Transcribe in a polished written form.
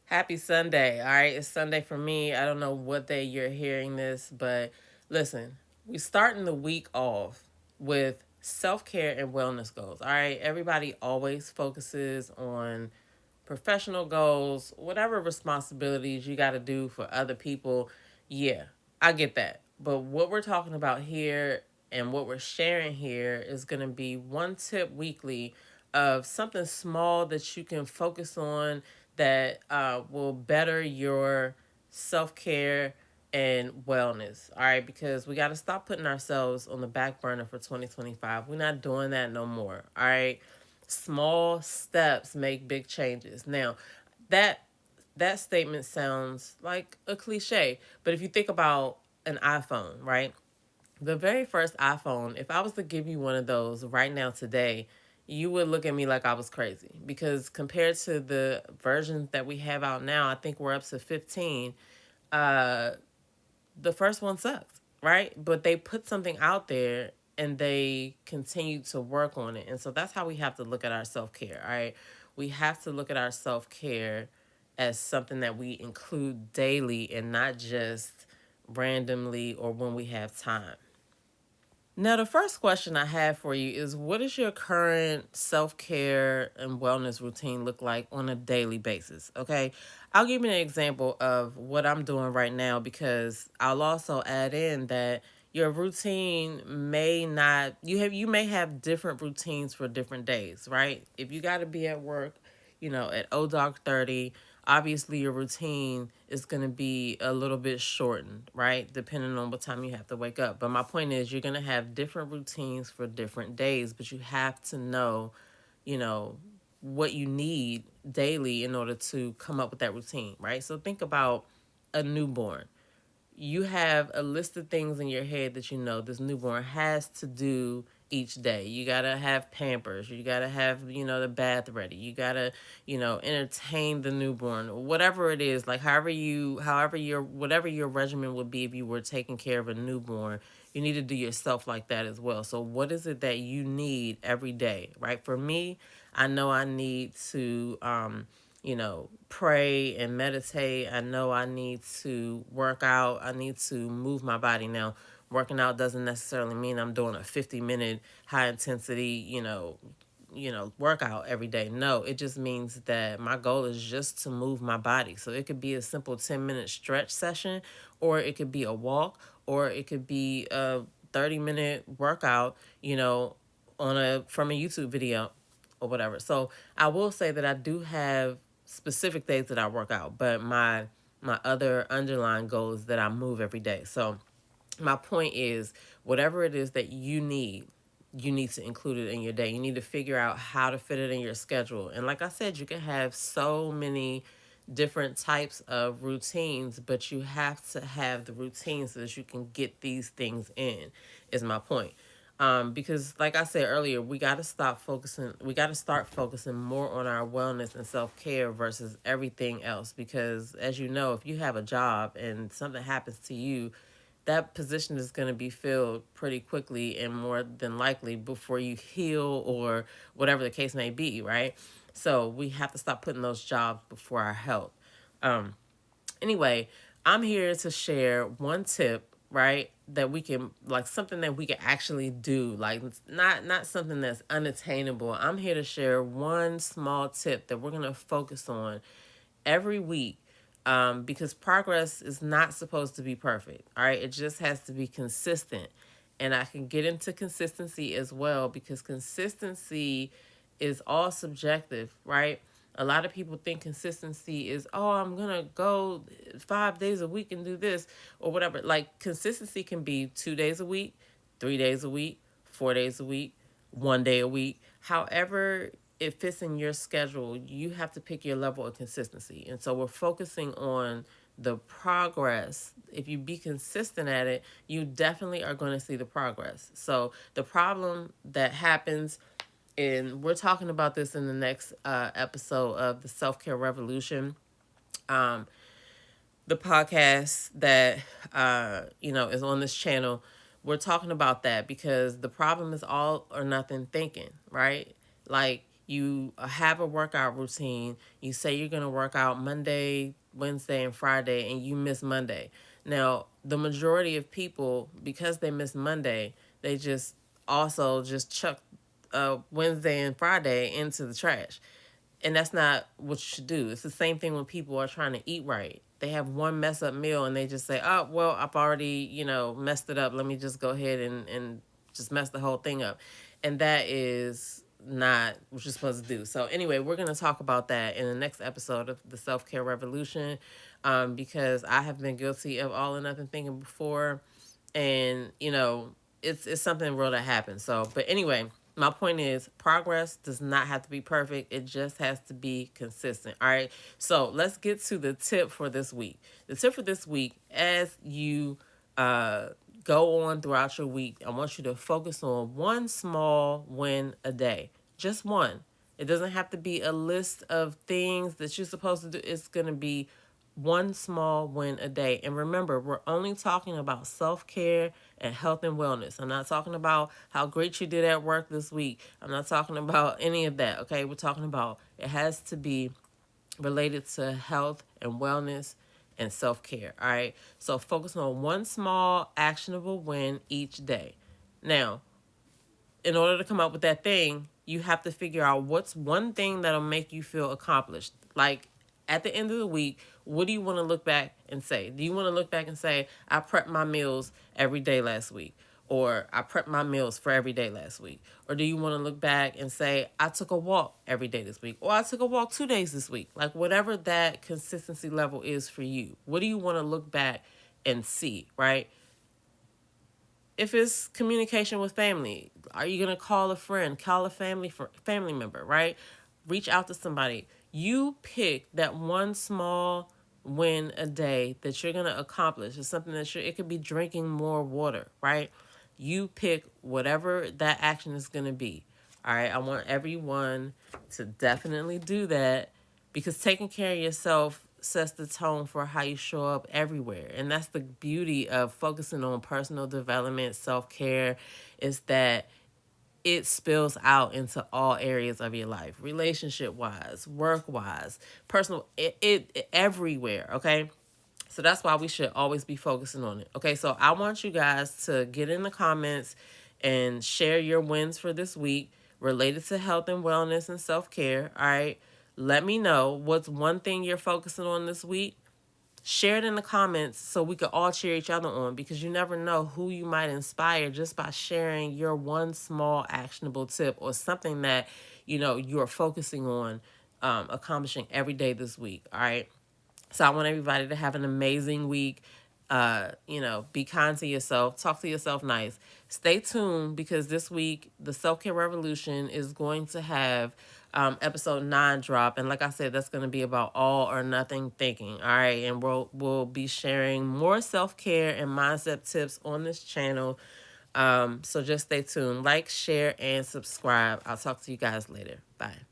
Happy Sunday. All right, it's Sunday for me. I don't know what day you're hearing this, but listen, we starting the week off with self-care and wellness goals. All right, everybody always focuses on professional goals, whatever responsibilities you got to do for other people. Yeah, I get that. But what we're talking about here and what we're sharing here is going to be one tip weekly of something small that you can focus on that will better your self care and wellness. All right, because we got to stop putting ourselves on the back burner for 2025. We're not doing that no more. All right, small steps make big changes. Now, that that statement sounds like a cliche, but if you think about an iPhone, right? The very first iPhone, if I was to give you one of those right now today, you would look at me like I was crazy because compared to the versions that we have out now, I think we're up to 15. Uh the first one sucked, right? But they put something out there and they continue to work on it. And so that's how we have to look at our self care, all right? We have to look at our self care as something that we include daily and not just randomly or when we have time. Now, the first question I have for you is what does your current self care and wellness routine look like on a daily basis? Okay. I'll give you an example of what I'm doing right now because I'll also add in that your routine may not you may have different routines for different days, right? If you got to be at work, at dog 30, obviously your routine is going to be a little bit shortened, right? Depending on what time you have to wake up. But my point is, you're going to have different routines for different days, but you have to know, you know, what you need daily in order to come up with that routine, right? So think about a newborn. You have a list of things in your head that you know this newborn has to do each day. You gotta have Pampers. You gotta have, the bath ready. You gotta, entertain the newborn. Whatever it is, like whatever your regimen would be if you were taking care of a newborn, you need to do yourself like that as well. So what is it that you need every day, right? For me, I know I need to pray and meditate. I know I need to work out. I need to move my body. Now, working out doesn't necessarily mean I'm doing a 50-minute high intensity, workout every day. No, it just means that my goal is just to move my body. So it could be a simple 10-minute stretch session, or it could be a walk, or it could be a 30-minute workout, on a from a YouTube video or whatever. So I will say that I do have specific days that I work out, but my other underlying goal is that I move every day. So my point is, whatever it is that you need to include it in your day. You need to figure out how to fit it in your schedule. And like I said, you can have so many different types of routines, but you have to have the routines so that you can get these things in, is my point. Because like I said earlier, we got to start focusing more on our wellness and self-care versus everything else. Because as you know, if you have a job and something happens to you, that position is going to be filled pretty quickly and more than likely before you heal or whatever the case may be, right? So we have to stop putting those jobs before our health. Um, anyway, I'm here to share one tip, right? That we can, like, something that we can actually do, like not something that's unattainable. I'm here to share one small tip that we're gonna focus on every week, because progress is not supposed to be perfect. All right, it just has to be consistent. And I can get into consistency as well because consistency is all subjective, right? A lot of people think consistency is, oh, I'm going to go 5 days a week and do this or whatever. Like, consistency can be 2 days a week, 3 days a week, 4 days a week, one day a week. However, it fits in your schedule, you have to pick your level of consistency. And so we're focusing on the progress. If you be consistent at it, you definitely are going to see the progress. So the problem that happens, and we're talking about this in the next episode of the Self Care Revolution, um, the podcast that is on this channel. We're talking about that because the problem is all or nothing thinking, right? Like, You have a workout routine. You say you're going to work out Monday, Wednesday, and Friday, and you miss Monday. Now, the majority of people, because they miss Monday, they just also just chuck Wednesday and Friday into the trash. And that's not what you should do. It's the same thing when people are trying to eat right. They have one mess up meal and they just say, oh, well, I've already, messed it up. Let me just go ahead and just mess the whole thing up. And that is not what you're supposed to do. So, anyway, we're going to talk about that in the next episode of the Self Care Revolution, because I have been guilty of all or nothing thinking before. And, it's something real that happens. So, but anyway, my point is progress does not have to be perfect. It just has to be consistent. All right. So let's get to the tip for this week. The tip for this week, as you uh, go on throughout your week, I want you to focus on one small win a day. Just one. It doesn't have to be a list of things that you're supposed to do. It's going to be one small win a day. And remember, we're only talking about self-care and health and wellness. I'm not talking about how great you did at work this week. I'm not talking about any of that, okay? We're talking about it has to be related to health and wellness and self-care, all right? So focus on one small actionable win each day. Now, in order to come up with that thing, you have to figure out what's one thing that'll make you feel accomplished. Like at the end of the week, what do you want to look back and say? Do you want to look back and say, I prepped my meals every day last week? Or I prepped my meals for every day last week? Or do you want to look back and say, I took a walk every day this week? Or I took a walk 2 days this week? Like whatever that consistency level is for you. What do you want to look back and see, right? If it's communication with family, are you going to call a friend, call a family member, right? Reach out to somebody. You pick that one small win a day that you're going to accomplish. It's something that it could be drinking more water, right? You pick whatever that action is going to be. All right. I want everyone to definitely do that, because taking care of yourself sets the tone for how you show up everywhere. And that's the beauty of focusing on personal development, self-care, is that it spills out into all areas of your life, relationship wise, work wise, personal, it everywhere. Okay. So that's why we should always be focusing on it. Okay, so I want you guys to get in the comments and share your wins for this week related to health and wellness and self-care. All right. Let me know what's one thing you're focusing on this week. Share it in the comments so we could all cheer each other on, because you never know who you might inspire just by sharing your one small actionable tip or something that you're focusing on accomplishing every day this week. All right. So I want everybody to have an amazing week. Be kind to yourself. Talk to yourself nice. Stay tuned, because this week the Self Care Revolution is going to have episode 9 drop, and like I said, that's going to be about all or nothing thinking. All right, and we'll be sharing more self care and mindset tips on this channel. So just stay tuned. Like, share, and subscribe. I'll talk to you guys later. Bye.